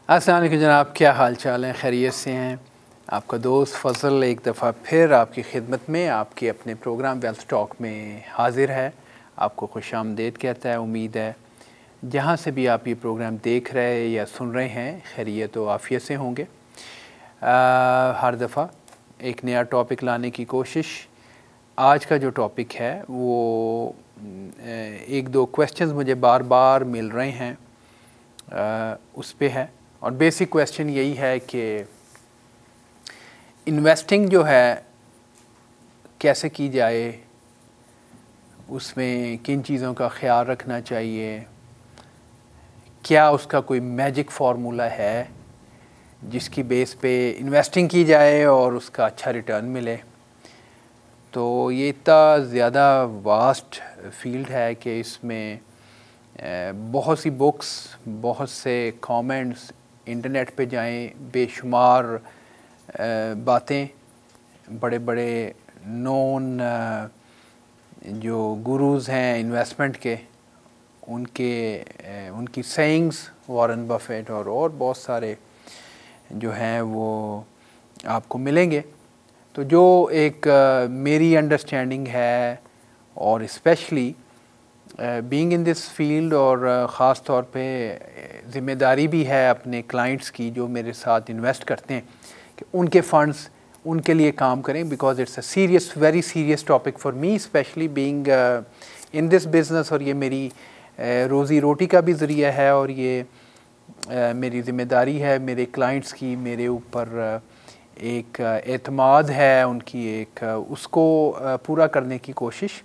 अस्सलाम वालेकुम जनाब, क्या हाल चाल है? खैरियत से हैं? आपका दोस्त फ़ज़ल एक दफ़ा फिर आपकी खिदमत में आपके अपने प्रोग्राम वेल्थ टॉक में हाज़िर है। आपको खुशामदीद कहता है। उम्मीद है जहाँ से भी आप ये प्रोग्राम देख रहे या सुन रहे हैं खैरियत व आफ़ियत से होंगे। हर दफ़ा एक नया टॉपिक लाने की कोशिश। आज का जो टॉपिक है वो एक दो क्वेश्चंस मुझे बार बार मिल रहे हैं उस पे है, और बेसिक क्वेश्चन यही है कि इन्वेस्टिंग जो है कैसे की जाए, उसमें किन चीज़ों का ख्याल रखना चाहिए, क्या उसका कोई मैजिक फार्मूला है जिसकी बेस पे इन्वेस्टिंग की जाए और उसका अच्छा रिटर्न मिले। तो ये इतना ज़्यादा वास्ट फील्ड है कि इसमें बहुत सी बुक्स, बहुत से कमेंट्स, इंटरनेट पे जाएं, बेशुमार बातें, बड़े बड़े नोन जो गुरुज़ हैं इन्वेस्टमेंट के, उनकी सेइंग्स, वॉरेन बफेट और बहुत सारे जो हैं वो आपको मिलेंगे। तो जो एक मेरी अंडरस्टैंडिंग है, और specially being in this field, और ख़ास तौर पे ज़िम्मेदारी भी है अपने क्लाइंट्स की जो मेरे साथ इन्वेस्ट करते हैं कि उनके फ़ंड्स उनके लिए काम करें, because it's a serious, very serious topic for me, specially being in this business. और ये मेरी रोज़ी रोटी का भी ज़रिया है, और ये मेरी ज़िम्मेदारी है मेरे क्लाइंट्स की, मेरे ऊपर एक एतमाद है उनकी, एक उसको पूरा करने की कोशिश।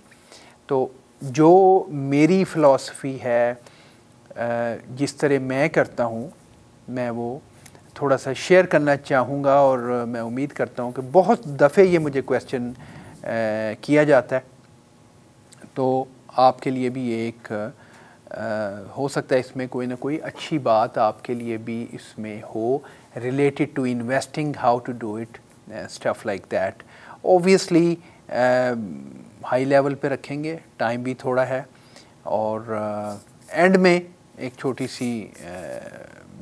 तो जो मेरी फ़िलॉसफ़ी है, जिस तरह मैं करता हूँ, मैं वो थोड़ा सा शेयर करना चाहूँगा। और मैं उम्मीद करता हूँ कि बहुत दफ़े ये मुझे क्वेश्चन किया जाता है, तो आपके लिए भी एक हो सकता है इसमें कोई ना कोई अच्छी बात आपके लिए भी इसमें हो, related to investing, how to do it, stuff like that. Obviously high level पे रखेंगे, टाइम भी थोड़ा है, और एंड में एक छोटी सी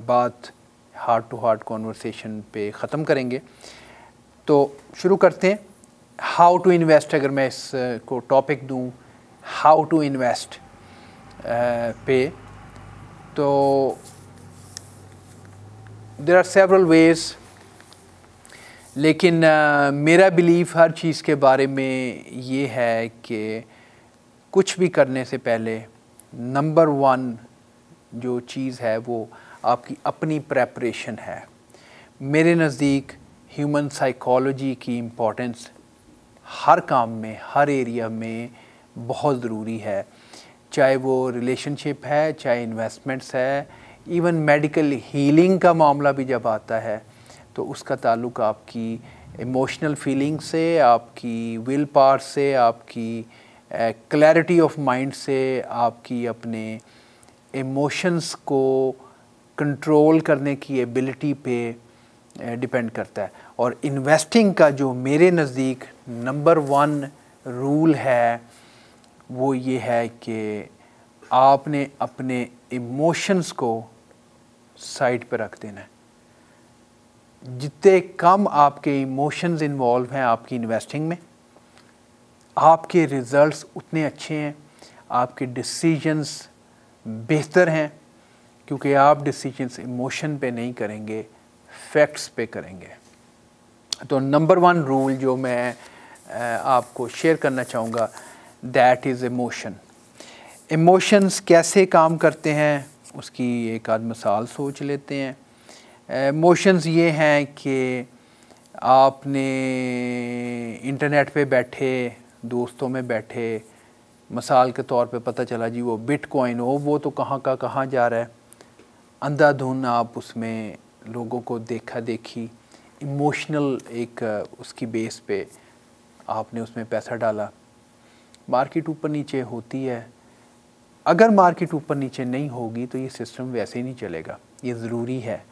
बात हार्ट टू हार्ट कॉन्वर्सेशन पे ख़त्म करेंगे। तो शुरू करते हैं। हाउ टू इन्वेस्ट, अगर मैं इसको टॉपिक दूं, हाउ टू इन्वेस्ट पे, तो देयर आर सेवरल वेज़, लेकिन मेरा बिलीफ हर चीज़ के बारे में ये है कि कुछ भी करने से पहले नंबर वन जो चीज़ है वो आपकी अपनी प्रेपरेशन है। मेरे नज़दीक ह्यूमन साइकोलॉजी की इम्पोर्टेंस हर काम में, हर एरिया में बहुत ज़रूरी है, चाहे वो रिलेशनशिप है, चाहे इन्वेस्टमेंट्स है, इवन मेडिकल हीलिंग का मामला भी जब आता है तो उसका ताल्लुक़ आपकी इमोशनल फीलिंग से, आपकी विल पावर से, आपकी क्लैरिटी ऑफ माइंड से, आपकी अपने इमोशंस को कंट्रोल करने की एबिलिटी पे डिपेंड करता है। और इन्वेस्टिंग का जो मेरे नज़दीक नंबर वन रूल है वो ये है कि आपने अपने इमोशंस को साइड पे रख देना है। जितने कम आपके इमोशंस इन्वॉल्व हैं आपकी इन्वेस्टिंग में, आपके रिज़ल्ट्स उतने अच्छे हैं, आपके डिसीजंस बेहतर हैं, क्योंकि आप डिसीजंस इमोशन पे नहीं करेंगे, फैक्ट्स पे करेंगे। तो नंबर वन रूल जो मैं आपको शेयर करना चाहूँगा, दैट इज़ इमोशन। इमोशंस कैसे काम करते हैं उसकी एक आध मिसाल सोच लेते हैं। इमोशंस ये हैं कि आपने इंटरनेट पे बैठे, दोस्तों में बैठे, मिसाल के तौर पे पता चला जी वो बिटकॉइन वो तो कहाँ का कहाँ जा रहा है, अंधाधुन आप उसमें लोगों को देखा देखी, इमोशनल एक उसकी बेस पे आपने उसमें पैसा डाला। मार्केट ऊपर नीचे होती है, अगर मार्केट ऊपर नीचे नहीं होगी तो ये सिस्टम वैसे ही नहीं चलेगा, ये ज़रूरी है।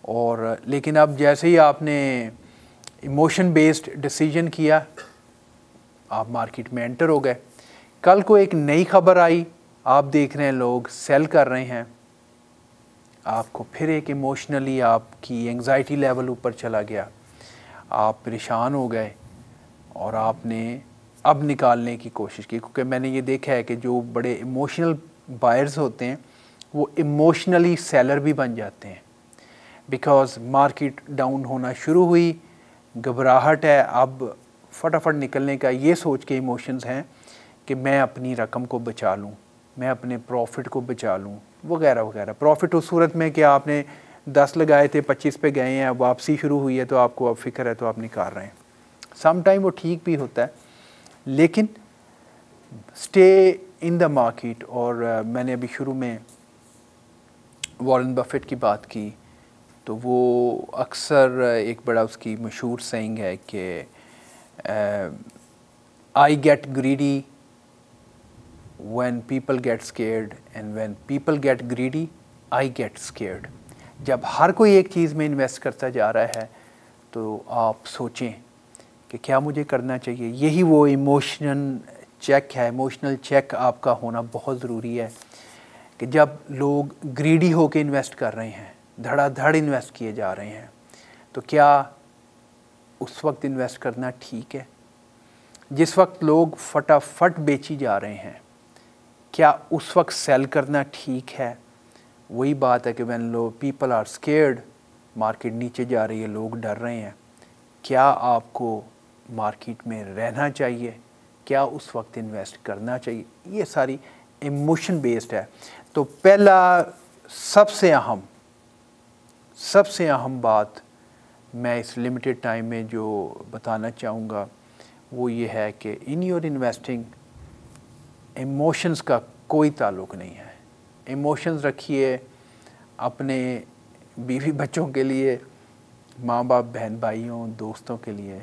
और लेकिन अब जैसे ही आपने इमोशन बेस्ड डिसीजन किया, आप मार्केट में एंटर हो गए, कल को एक नई खबर आई, आप देख रहे हैं लोग सेल कर रहे हैं, आपको फिर एक इमोशनली आपकी एंग्जाइटी लेवल ऊपर चला गया, आप परेशान हो गए और आपने अब निकालने की कोशिश की। क्योंकि मैंने ये देखा है कि जो बड़े इमोशनल बायर्स होते हैं वो इमोशनली सेलर भी बन जाते हैं। बिकॉज़ मार्केट डाउन होना शुरू हुई, घबराहट है, अब फटाफट निकलने का ये सोच के इमोशंस हैं कि मैं अपनी रकम को बचा लूँ, मैं अपने प्रॉफिट को बचा लूँ, वगैरह वगैरह। प्रॉफिट उस सूरत में कि आपने 10 लगाए थे, 25 पे गए हैं, वापसी शुरू हुई है तो आपको अब फिक्र है तो आप निकाल रहे हैं। सम टाइम वो ठीक भी होता है, लेकिन स्टे इन द मार्केट। और मैंने अभी शुरू में वॉरेन बफेट की बात की, तो वो अक्सर एक बड़ा उसकी मशहूर सेइंग है कि I get greedy when people get scared and when people get greedy I get scared। जब हर कोई एक चीज़ में इन्वेस्ट करता जा रहा है तो आप सोचें कि क्या मुझे करना चाहिए। यही वो इमोशनल चेक है, इमोशनल चेक आपका होना बहुत ज़रूरी है कि जब लोग ग्रीडी होके इन्वेस्ट कर रहे हैं, धड़ाधड़ इन्वेस्ट किए जा रहे हैं, तो क्या उस वक्त इन्वेस्ट करना ठीक है? जिस वक्त लोग फटाफट बेची जा रहे हैं, क्या उस वक्त सेल करना ठीक है? वही बात है कि व्हेन लोग पीपल आर स्केर्ड, मार्केट नीचे जा रही है, लोग डर रहे हैं, क्या आपको मार्केट में रहना चाहिए? क्या उस वक्त इन्वेस्ट करना चाहिए? ये सारी इमोशन बेस्ड है। तो पहला सबसे अहम बात मैं इस लिमिटेड टाइम में जो बताना चाहूँगा वो ये है कि इन योर इन्वेस्टिंग इमोशंस का कोई ताल्लुक़ नहीं है। इमोशंस रखिए अपने बीवी बच्चों के लिए, माँ बाप बहन भाइयों दोस्तों के लिए,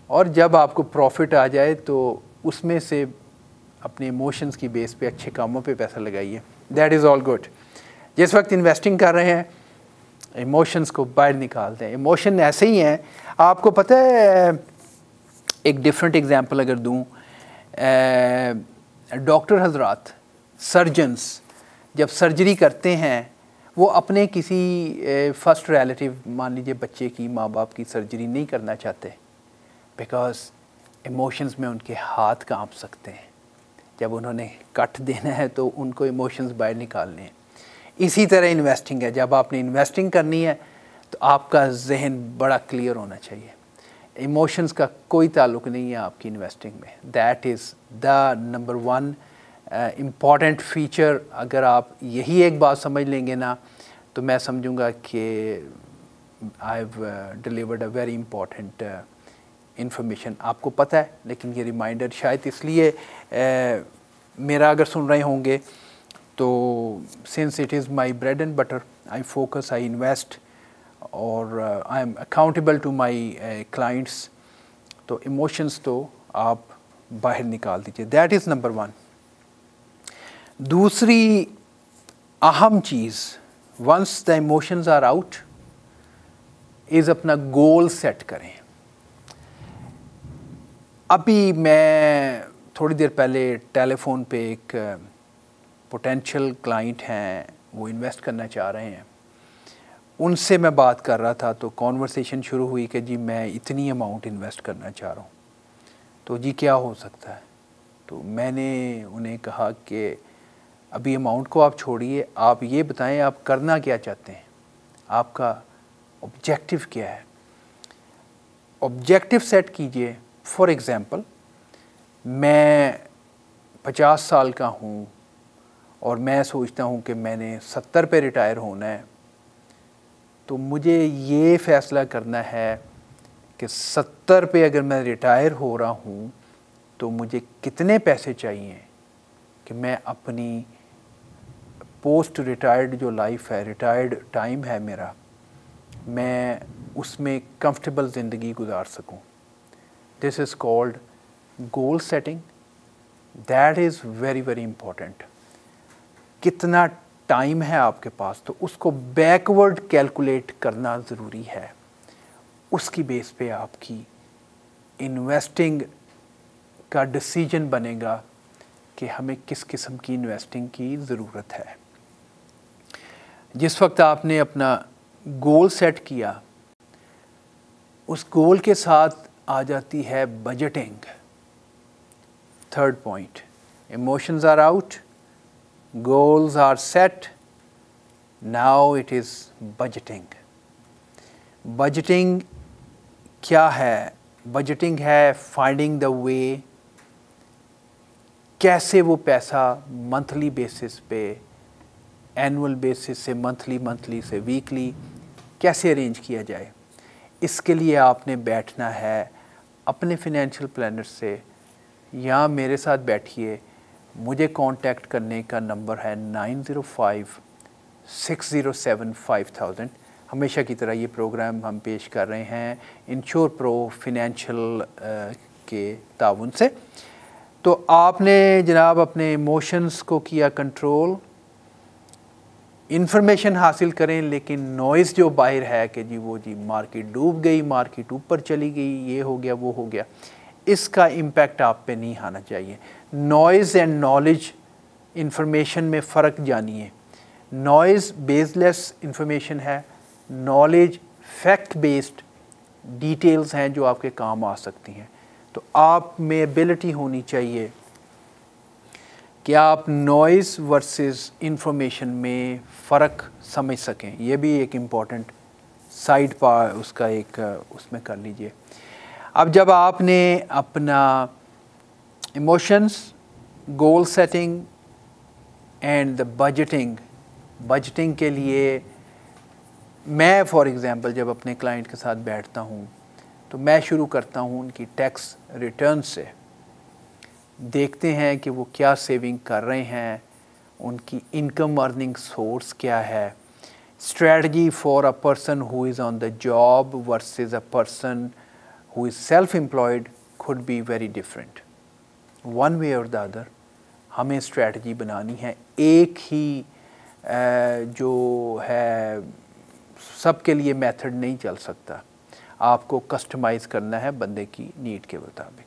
और जब आपको प्रॉफिट आ जाए तो उसमें से अपने इमोशंस की बेस पे अच्छे कामों पे पैसा लगाइए। That is all good. जिस वक्त इन्वेस्टिंग कर रहे हैं इमोशंस को बाहर निकालते हैं। इमोशन ऐसे ही हैं, आपको पता है, एक डिफरेंट एग्जांपल अगर दूं, डॉक्टर हजरात, सर्जन्स जब सर्जरी करते हैं वो अपने किसी फर्स्ट रिलेटिव, मान लीजिए बच्चे की, माँ बाप की सर्जरी नहीं करना चाहते बिकॉज इमोशंस में उनके हाथ कांप सकते हैं। जब उन्होंने कट देना है तो उनको इमोशंस बाहर निकालने हैं। इसी तरह इन्वेस्टिंग है, जब आपने इन्वेस्टिंग करनी है तो आपका जहन बड़ा क्लियर होना चाहिए। इमोशंस का कोई ताल्लुक़ नहीं है आपकी इन्वेस्टिंग में। That is the number one important feature. अगर आप यही एक बात समझ लेंगे ना तो मैं समझूंगा कि I have delivered a very important information. आपको पता है, लेकिन ये रिमाइंडर शायद इसलिए मेरा अगर सुन रहे होंगे तो since it is my bread and butter, I focus, I invest और I am accountable to my clients, तो इमोशंस तो आप बाहर निकाल दीजिए। That is number one. दूसरी अहम चीज़, once the emotions are out, is अपना गोल सेट करें। अभी मैं थोड़ी देर पहले टेलीफोन पे एक पोटेंशियल क्लाइंट हैं, वो इन्वेस्ट करना चाह रहे हैं, उनसे मैं बात कर रहा था तो कॉन्वर्सेशन शुरू हुई कि जी मैं इतनी अमाउंट इन्वेस्ट करना चाह रहा हूँ, तो जी क्या हो सकता है। तो मैंने उन्हें कहा कि अभी अमाउंट को आप छोड़िए, आप ये बताएं आप करना क्या चाहते हैं, आपका ऑब्जेक्टिव क्या है। ऑब्जेक्टिव सेट कीजिए। फॉर एग्ज़ाम्पल, मैं 50 साल का हूँ और मैं सोचता हूँ कि मैंने 70 पे रिटायर होना है, तो मुझे ये फ़ैसला करना है कि 70 पे अगर मैं रिटायर हो रहा हूँ तो मुझे कितने पैसे चाहिए कि मैं अपनी पोस्ट रिटायर्ड जो लाइफ है, रिटायर्ड टाइम है मेरा, मैं उसमें कंफर्टेबल ज़िंदगी गुजार सकूँ। This is called goal setting. That is very very important. कितना टाइम है आपके पास, तो उसको बैकवर्ड कैलकुलेट करना ज़रूरी है। उसकी बेस पे आपकी इन्वेस्टिंग का डिसीजन बनेगा कि हमें किस किस्म की इन्वेस्टिंग की ज़रूरत है। जिस वक्त आपने अपना गोल सेट किया, उस गोल के साथ आ जाती है budgeting. Third point, emotions are out, goals are set, now it is budgeting. Budgeting क्या है? बजटिंग है फाइंडिंग द वे, कैसे वो पैसा मंथली बेसिस पे, एनुअल बेसिस से मंथली से वीकली कैसे अरेंज किया जाए। इसके लिए आपने बैठना है अपने फाइनेंशियल प्लानर से, या मेरे साथ बैठिए। मुझे कांटेक्ट करने का नंबर है 9056075000। हमेशा की तरह ये प्रोग्राम हम पेश कर रहे हैं इंश्योर प्रो फाइनेंशियल के ताउन से। तो आपने जनाब अपने इमोशंस को किया कंट्रोल, इन्फॉर्मेशन हासिल करें, लेकिन नॉइज़ जो बाहर है कि जी मार्केट डूब गई, मार्केट ऊपर चली गई, ये हो गया वो हो गया, इसका इम्पैक्ट आप पे नहीं आना चाहिए। नॉइज़ एंड नॉलेज, इंफॉर्मेशन में फ़र्क जानिए। नॉइज़ बेसलेस इंफॉर्मेशन है, नॉलेज फैक्ट बेस्ड डिटेल्स हैं जो आपके काम आ सकती हैं। तो आप में एबिलिटी होनी चाहिए कि आप नॉइज़ वर्सेस इंफॉर्मेशन में फ़र्क समझ सकें। ये भी एक इम्पॉर्टेंट साइड पार्ट उसका एक उसमें कर लीजिए। अब जब आपने अपना emotions, goal setting and the budgeting के लिए, मैं फॉर एग्ज़ाम्पल जब अपने क्लाइंट के साथ बैठता हूँ तो मैं शुरू करता हूँ उनकी टैक्स रिटर्न से। देखते हैं कि वो क्या सेविंग कर रहे हैं, उनकी इनकम अर्निंग सोर्स क्या है। Strategy for a person who is on the job versus a person who is self employed could be very different. One way और द अदर हमें स्ट्रेटजी बनानी है। एक ही जो है सबके लिए मेथड नहीं चल सकता, आपको कस्टमाइज़ करना है बंदे की नीड के मुताबिक।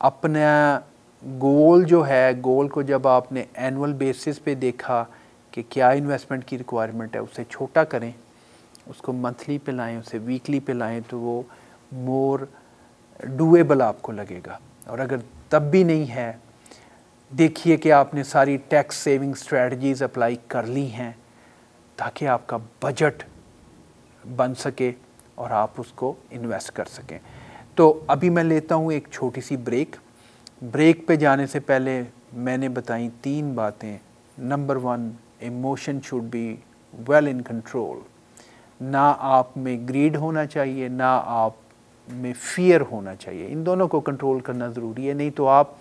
अपना गोल जो है, गोल को जब आपने एनुअल बेसिस पे देखा कि क्या इन्वेस्टमेंट की रिक्वायरमेंट है, उसे छोटा करें, उसको मंथली पे लाएं, उसे वीकली पे लाएं, तो वो मोर डूएबल आपको लगेगा। और अगर तब भी नहीं है, देखिए कि आपने सारी टैक्स सेविंग स्ट्रेटजीज़ अप्लाई कर ली हैं ताकि आपका बजट बन सके और आप उसको इन्वेस्ट कर सकें। तो अभी मैं लेता हूँ एक छोटी सी ब्रेक पे जाने से पहले मैंने बताई 3 बातें। Number 1, emotion should be well in control. ना आप में ग्रीड होना चाहिए, ना आप में फियर होना चाहिए। इन दोनों को कंट्रोल करना ज़रूरी है, नहीं तो आप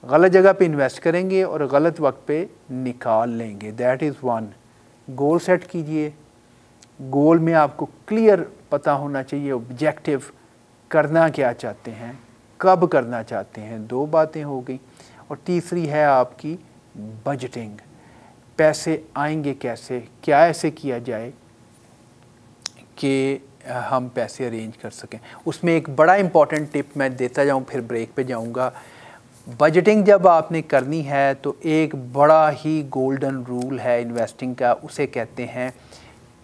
गलत जगह पे इन्वेस्ट करेंगे और गलत वक्त पे निकाल लेंगे। That is 1। गोल सेट कीजिए। गोल में आपको क्लियर पता होना चाहिए ऑब्जेक्टिव, करना क्या चाहते हैं, कब करना चाहते हैं। 2 बातें हो गई। और तीसरी है आपकी बजटिंग। पैसे आएंगे कैसे, क्या ऐसे किया जाए कि हम पैसे अरेंज कर सकें। उसमें एक बड़ा इम्पॉर्टेंट टिप मैं देता जाऊं, फिर ब्रेक पे जाऊंगा। बजटिंग जब आपने करनी है तो एक बड़ा ही गोल्डन रूल है इन्वेस्टिंग का, उसे कहते हैं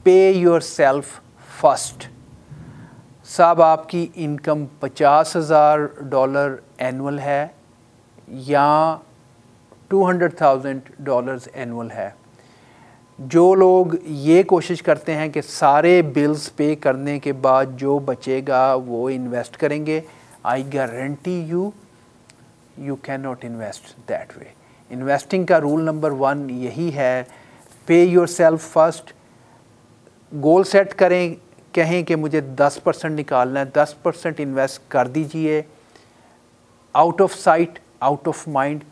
पे योर सेल्फ फर्स्ट। साहब, आपकी इनकम $50,000 एनुअल है या $200,000 एनुअल है, जो लोग ये कोशिश करते हैं कि सारे बिल्स पे करने के बाद जो बचेगा वो इन्वेस्ट करेंगे, I guarantee you can not invest that way. Investing का रूल नंबर 1 यही है, पे your self first. Goal set करें, कहें कि मुझे 10% निकालना है, 10% इन्वेस्ट कर दीजिए। Out of sight out of mind.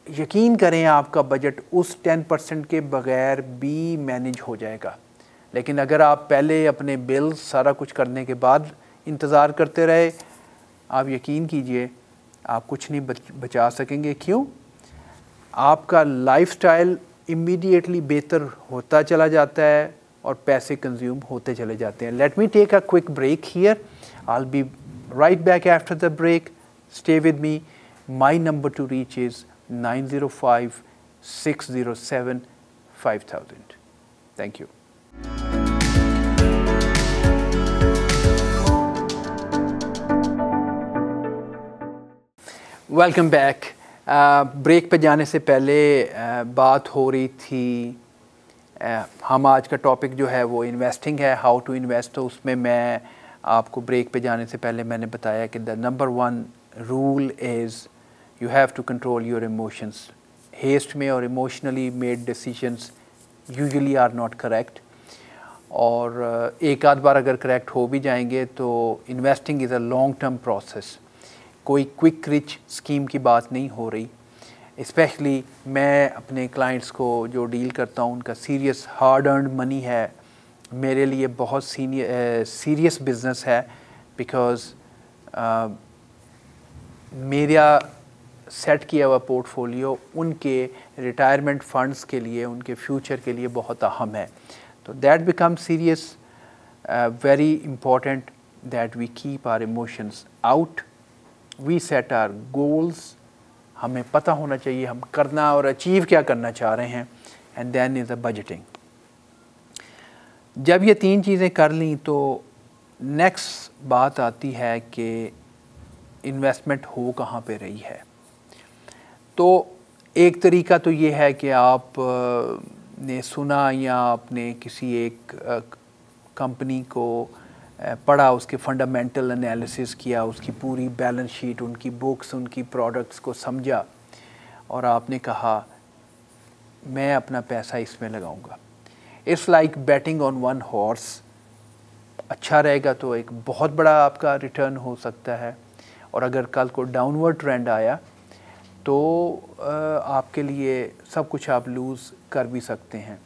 यकीन करें आपका बजट उस 10% के बगैर भी मैनेज हो जाएगा। लेकिन अगर आप पहले अपने बिल सारा कुछ करने के बाद इंतज़ार करते रहे, आप यकीन कीजिए आप कुछ नहीं बचा सकेंगे। क्यों? आपका लाइफस्टाइल इमीडिएटली बेहतर होता चला जाता है और पैसे कंज्यूम होते चले जाते हैं। Let me take a quick break here, I will be right back after the break. Stay with me. My number to reach is 9056075000। Thank you. Welcome back. Break पे जाने से पहले बात हो रही थी, हम आज का टॉपिक जो है वो इन्वेस्टिंग है, हाउ टू इन्वेस्ट। तो उसमें मैं आपको ब्रेक पे जाने से पहले मैंने बताया कि the number 1 rule is you have to control your emotions. Haste में और emotionally made decisions usually are not correct, और एक आध बार अगर करेक्ट हो भी जाएंगे तो investing is a long term process. कोई क्विक रिच स्कीम की बात नहीं हो रही। स्पेशली मैं अपने क्लाइंट्स को जो डील करता हूँ उनका सीरियस हार्ड अर्नड मनी है, मेरे लिए बहुत सीरियस बिजनेस है, बिकॉज़ मेरा सेट किया हुआ पोर्टफोलियो उनके रिटायरमेंट फंड्स के लिए, उनके फ्यूचर के लिए बहुत अहम है। तो that become serious, very important that we keep our emotions out, we set our goals. हमें पता होना चाहिए हम करना और अचीव क्या करना चाह रहे हैं, and then is a budgeting. जब ये 3 चीज़ें कर ली तो नेक्स्ट बात आती है कि इन्वेस्टमेंट हो कहाँ पे रही है। तो एक तरीका तो ये है कि आप ने सुना या आपने किसी एक कंपनी को पढ़ा, उसके फंडामेंटल एनालिसिस किया, उसकी पूरी बैलेंस शीट, उनकी बुक्स, उनकी प्रोडक्ट्स को समझा, और आपने कहा मैं अपना पैसा इसमें लगाऊंगा। It's like batting on one horse. अच्छा रहेगा तो एक बहुत बड़ा आपका रिटर्न हो सकता है, और अगर कल को डाउनवर्ड ट्रेंड आया तो आपके लिए सब कुछ आप लूज़ कर भी सकते हैं।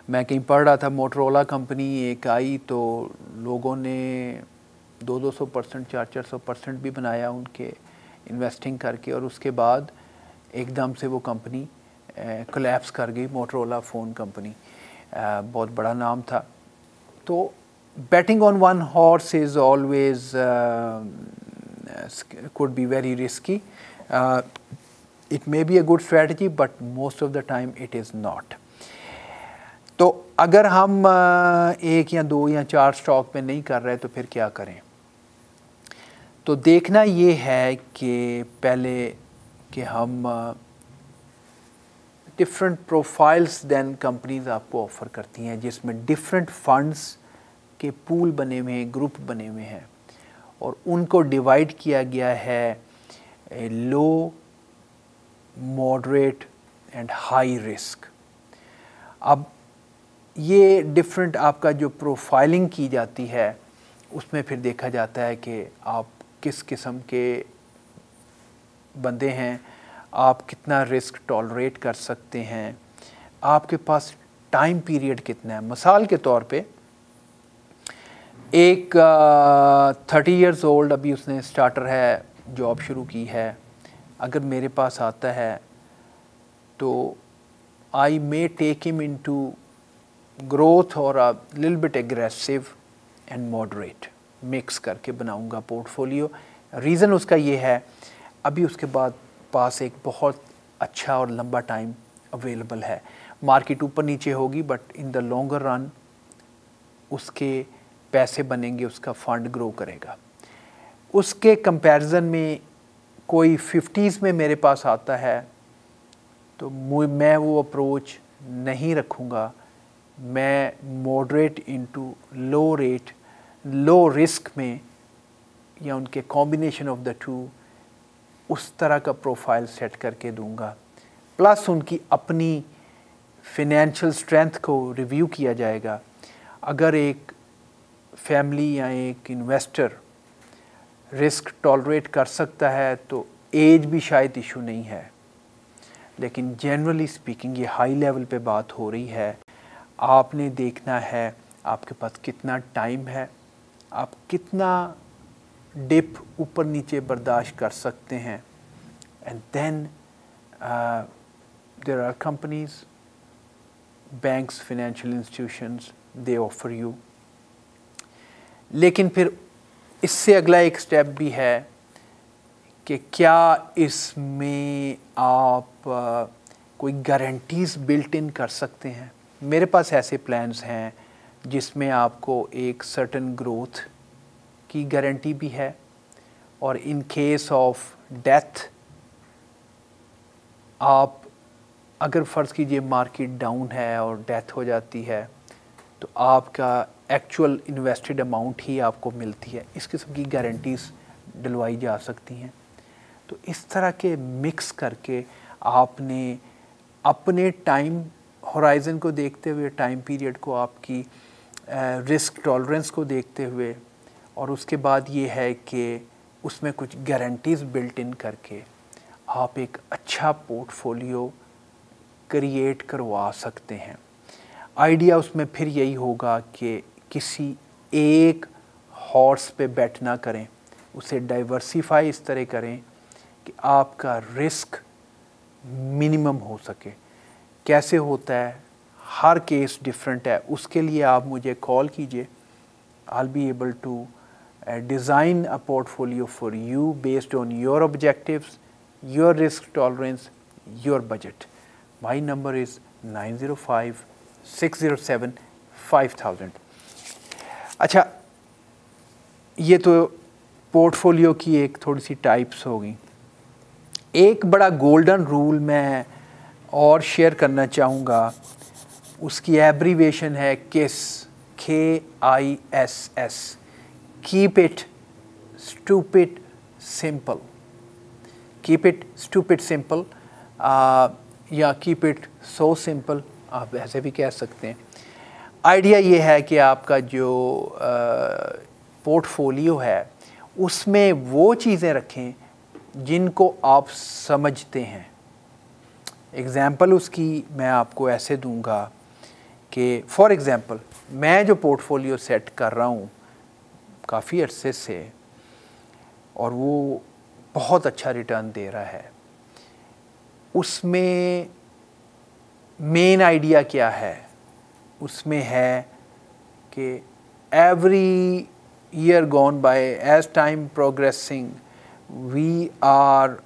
मैं कहीं पढ़ रहा था, मोटरोला कंपनी एक आई तो लोगों ने 200-200%, 400-400% भी बनाया उनके इन्वेस्टिंग करके, और उसके बाद एकदम से वो कंपनी कोलैप्स कर गई। मोटरोला फ़ोन कंपनी, बहुत बड़ा नाम था। तो batting on one horse is always could be very risky. It may be a good strategy, but most of the time it is not. तो अगर हम 1 या 2 या 4 स्टॉक में नहीं कर रहे तो फिर क्या करें? तो देखना ये है कि पहले कि हम डिफरेंट प्रोफाइल्स दैन कंपनीज आपको ऑफ़र करती हैं, जिसमें डिफरेंट फंड्स के पूल बने हुए हैं, ग्रुप बने हुए हैं, और उनको डिवाइड किया गया है लो, मॉडरेट एंड हाई रिस्क। अब ये डिफरेंट आपका जो प्रोफाइलिंग की जाती है उसमें फिर देखा जाता है कि आप किस किस्म के बंदे हैं, आप कितना रिस्क टॉलरेट कर सकते हैं, आपके पास टाइम पीरियड कितना है। मिसाल के तौर पे एक 30 इयर्स ओल्ड, अभी उसने स्टार्टर है, जॉब शुरू की है, अगर मेरे पास आता है तो I may take him into growth और a little bit aggressive and moderate, mix करके बनाऊंगा पोर्टफोलियो। रीज़न उसका ये है, अभी उसके बाद पास एक बहुत अच्छा और लंबा टाइम अवेलेबल है। मार्केट ऊपर नीचे होगी, but in the longer run उसके पैसे बनेंगे, उसका फंड ग्रो करेगा। उसके कंपैरिजन में कोई 50s में मेरे पास आता है तो मैं वो अप्रोच नहीं रखूँगा। मैं मॉडरेट इनटू लो रेट, लो रिस्क में, या उनके कॉम्बिनेशन ऑफ द टू, उस तरह का प्रोफाइल सेट करके दूंगा। प्लस उनकी अपनी फिनेंशियल स्ट्रेंथ को रिव्यू किया जाएगा। अगर एक फैमिली या एक इन्वेस्टर रिस्क टॉलरेट कर सकता है तो एज भी शायद इशू नहीं है, लेकिन जनरली स्पीकिंग ये हाई लेवल पे बात हो रही है। आपने देखना है आपके पास कितना टाइम है, आप कितना डिप ऊपर नीचे बर्दाश्त कर सकते हैं, and then there are companies, banks, financial institutions, they offer you. लेकिन फिर इससे अगला एक स्टेप भी है कि क्या इसमें आप कोई गारंटीज़ बिल्ट इन कर सकते हैं। मेरे पास ऐसे प्लान्स हैं जिसमें आपको एक सर्टेन ग्रोथ की गारंटी भी है, और इन केस ऑफ डेथ आप अगर फ़र्ज़ कीजिए मार्केट डाउन है और डेथ हो जाती है तो आपका एक्चुअल इन्वेस्टेड अमाउंट ही आपको मिलती है। इस किस्म की गारंटीज़ दिलवाई जा सकती हैं। तो इस तरह के मिक्स करके आपने अपने टाइम होराइज़न को देखते हुए, टाइम पीरियड को, आपकी रिस्क टॉलरेंस को देखते हुए, और उसके बाद ये है कि उसमें कुछ गारंटीज़ बिल्ट इन करके आप एक अच्छा पोर्टफोलियो क्रिएट करवा सकते हैं। आइडिया उसमें फिर यही होगा कि किसी एक हॉर्स पे बेट ना करें, उसे डाइवर्सिफाई इस तरह करें कि आपका रिस्क मिनिमम हो सके। कैसे होता है, हर केस डिफरेंट है, उसके लिए आप मुझे कॉल कीजिए। I'll be able to design a portfolio for you based on your objectives, your risk tolerance, your budget. My number is 905-607-5000। अच्छा, ये तो पोर्टफोलियो की एक थोड़ी सी टाइप्स हो गई। एक बड़ा गोल्डन रूल मैं और शेयर करना चाहूँगा, उसकी एब्रीवेशन है KISS, KISS, Keep it stupid simple। Keep it stupid simple या keep it so simple, आप ऐसे भी कह सकते हैं। आइडिया ये है कि आपका जो पोर्टफोलियो है उसमें वो चीज़ें रखें जिनको आप समझते हैं। एग्ज़ाम्पल उसकी मैं आपको ऐसे दूंगा कि फॉर एग्ज़ाम्पल मैं जो पोर्टफोलियो सेट कर रहा हूँ काफ़ी अरसे से, और वो बहुत अच्छा रिटर्न दे रहा है, उसमें मेन आइडिया क्या है? उसमें है कि every year gone by, as time progressing, we are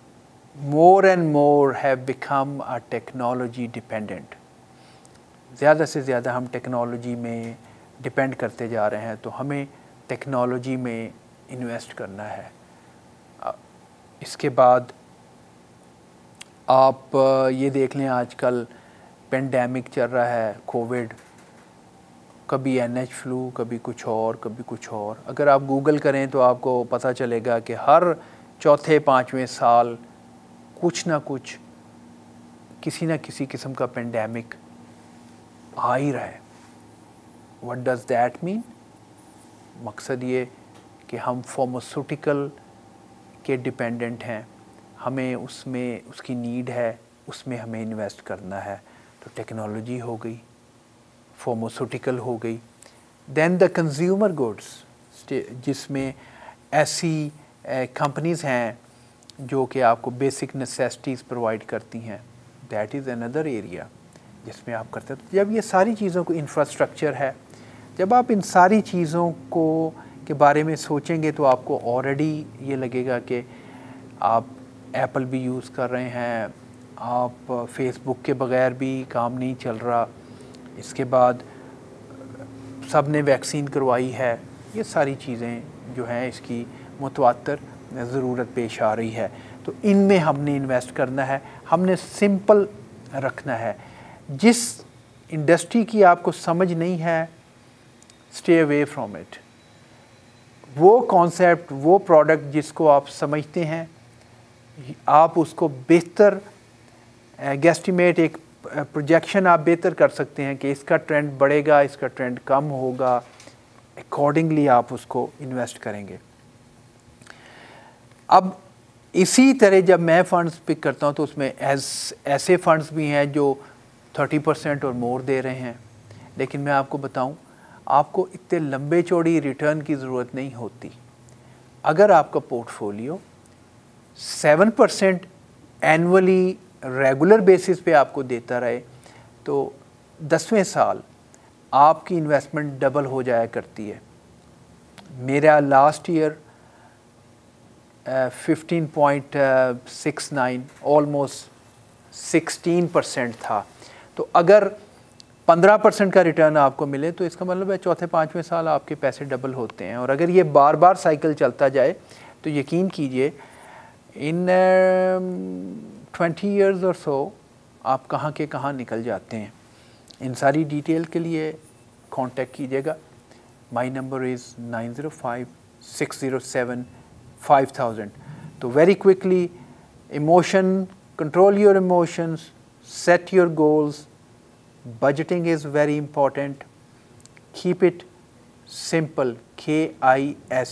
more and more have become a technology dependent। ज़्यादा से ज़्यादा हम टेक्नोलॉजी में डिपेंड करते जा रहे हैं, तो हमें टेक्नोलॉजी में इन्वेस्ट करना है। इसके बाद आप ये देख लें, आजकल पेंडेमिक चल रहा है, कोविड, कभी NH फ्लू, कभी कुछ और, कभी कुछ और। अगर आप गूगल करें तो आपको पता चलेगा कि हर चौथे पाँचवें साल कुछ ना कुछ, किसी ना किसी किस्म का पेंडेमिक आ ही रहा है। What does that mean? मकसद ये कि हम फार्मास्यूटिकल के डिपेंडेंट हैं, हमें उसमें उसकी नीड है, उसमें हमें इन्वेस्ट करना है। तो टेक्नोलॉजी हो गई, फार्मास्यूटिकल हो गई, देन द कंज्यूमर गुड्स, जिसमें ऐसी कंपनीज़ हैं जो कि आपको बेसिक नेसेसिटीज़ प्रोवाइड करती हैं, दैट इज़ अनदर एरिया जिसमें आप करते हैं। जब ये सारी चीज़ों को इंफ्रास्ट्रक्चर है, जब आप इन सारी चीज़ों को के बारे में सोचेंगे तो आपको ऑलरेडी ये लगेगा कि आप एप्पल भी यूज़ कर रहे हैं, आप फेसबुक के बग़ैर भी काम नहीं चल रहा, इसके बाद सब ने वैक्सीन करवाई है। ये सारी चीज़ें जो हैं इसकी मुतवातर ज़रूरत पेश आ रही है, तो इनमें हमने इन्वेस्ट करना है, हमने सिंपल रखना है। जिस इंडस्ट्री की आपको समझ नहीं है, स्टे अवे फ्रॉम इट। वो कॉन्सेप्ट, वो प्रोडक्ट जिसको आप समझते हैं, आप उसको बेहतर गेस्टिमेट, एक प्रोजेक्शन आप बेहतर कर सकते हैं कि इसका ट्रेंड बढ़ेगा, इसका ट्रेंड कम होगा, अकॉर्डिंगली आप उसको इन्वेस्ट करेंगे। अब इसी तरह जब मैं फ़ंड्स पिक करता हूँ तो उसमें ऐसे फ़ंड्स भी हैं जो 30% और मोर दे रहे हैं, लेकिन मैं आपको बताऊँ, आपको इतने लंबे चौड़ी रिटर्न की ज़रूरत नहीं होती। अगर आपका पोर्टफोलियो 7% एनुअली रेगुलर बेसिस पे आपको देता रहे तो 10वें साल आपकी इन्वेस्टमेंट डबल हो जाया करती है। मेरा लास्ट ईयर 15.69 ऑलमोस्ट 16% था। तो अगर 15% का रिटर्न आपको मिले तो इसका मतलब है चौथे पाँचवें साल आपके पैसे डबल होते हैं। और अगर ये बार बार साइकिल चलता जाए तो यकीन कीजिए इन 20 ईयर्स और सो आप कहाँ के कहाँ निकल जाते हैं। इन सारी डिटेल के लिए कांटेक्ट कीजिएगा। My number is 9056075000। तो very quickly, emotion, control your emotions, set your goals, budgeting is very important, keep it simple, KISS,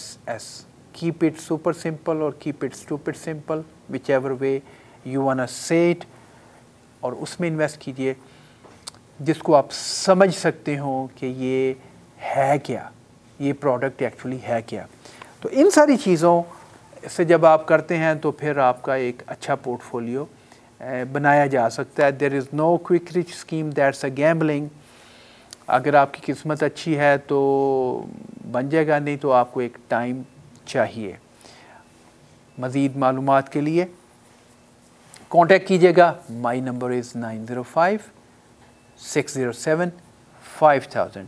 keep it super simple or keep it stupid simple, whichever way you wanna say it, और उसमें invest कीजिए जिसको आप समझ सकते हो कि ये है क्या, ये प्रोडक्ट एक्चुअली है क्या। तो इन सारी चीज़ों से जब आप करते हैं तो फिर आपका एक अच्छा पोर्टफोलियो बनाया जा सकता है। There is no quick rich scheme, that's a gambling. अगर आपकी किस्मत अच्छी है तो बन जाएगा, नहीं तो आपको एक टाइम चाहिए। मज़ीद मालूमात के लिए कांटेक्ट कीजिएगा। My number is 9056075000।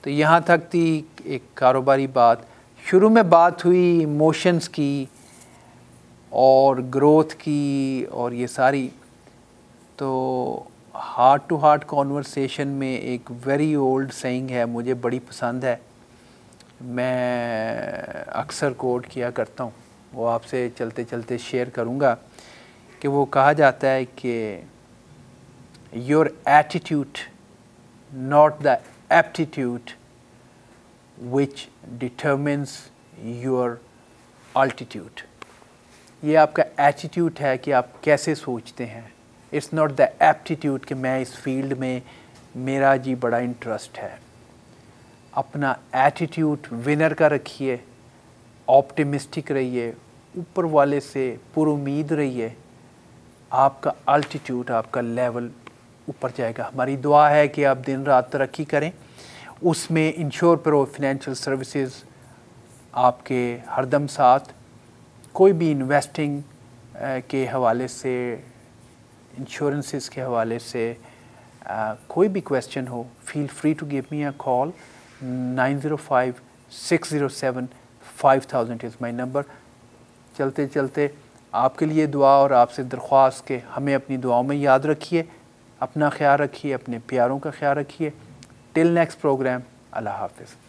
तो यहाँ तक थी एक कारोबारी बात। शुरू में बात हुई इमोशंस की और ग्रोथ की और ये सारी, तो हार्ट टू हार्ट कॉन्वर्सेशन में एक वेरी ओल्ड सेइंग है, मुझे बड़ी पसंद है, मैं अक्सर कोट किया करता हूँ, वो आपसे चलते चलते शेयर करूँगा कि वो कहा जाता है कि your attitude not the aptitude which determines your altitude. ये आपका एटीट्यूड है कि आप कैसे सोचते हैं। इट्स नॉट द एप्टीट्यूड कि मैं इस फील्ड में मेरा जी बड़ा इंटरेस्ट है। अपना एटीट्यूड विनर का रखिए, ऑप्टिमिस्टिक रहिए, ऊपर वाले से पुरुमीद रहिए, आपका अल्टीट्यूड, आपका लेवल ऊपर जाएगा। हमारी दुआ है कि आप दिन रात तरक्की करें। उसमें इंश्योर प्रो फाइनेंशियल सर्विसेज आपके हरदम साथ। कोई भी इन्वेस्टिंग के हवाले से, इंश्योरेंसेस के हवाले से कोई भी क्वेश्चन हो, feel free to give me a call. 9056075000 is my number. चलते चलते आपके लिए दुआ और आपसे दरख्वास्त के हमें अपनी दुआओं में याद रखिए, अपना ख्याल रखिए, अपने प्यारों का ख्याल रखिए। टिल नेक्स्ट प्रोग्राम, अल्लाह हाफ़िज़।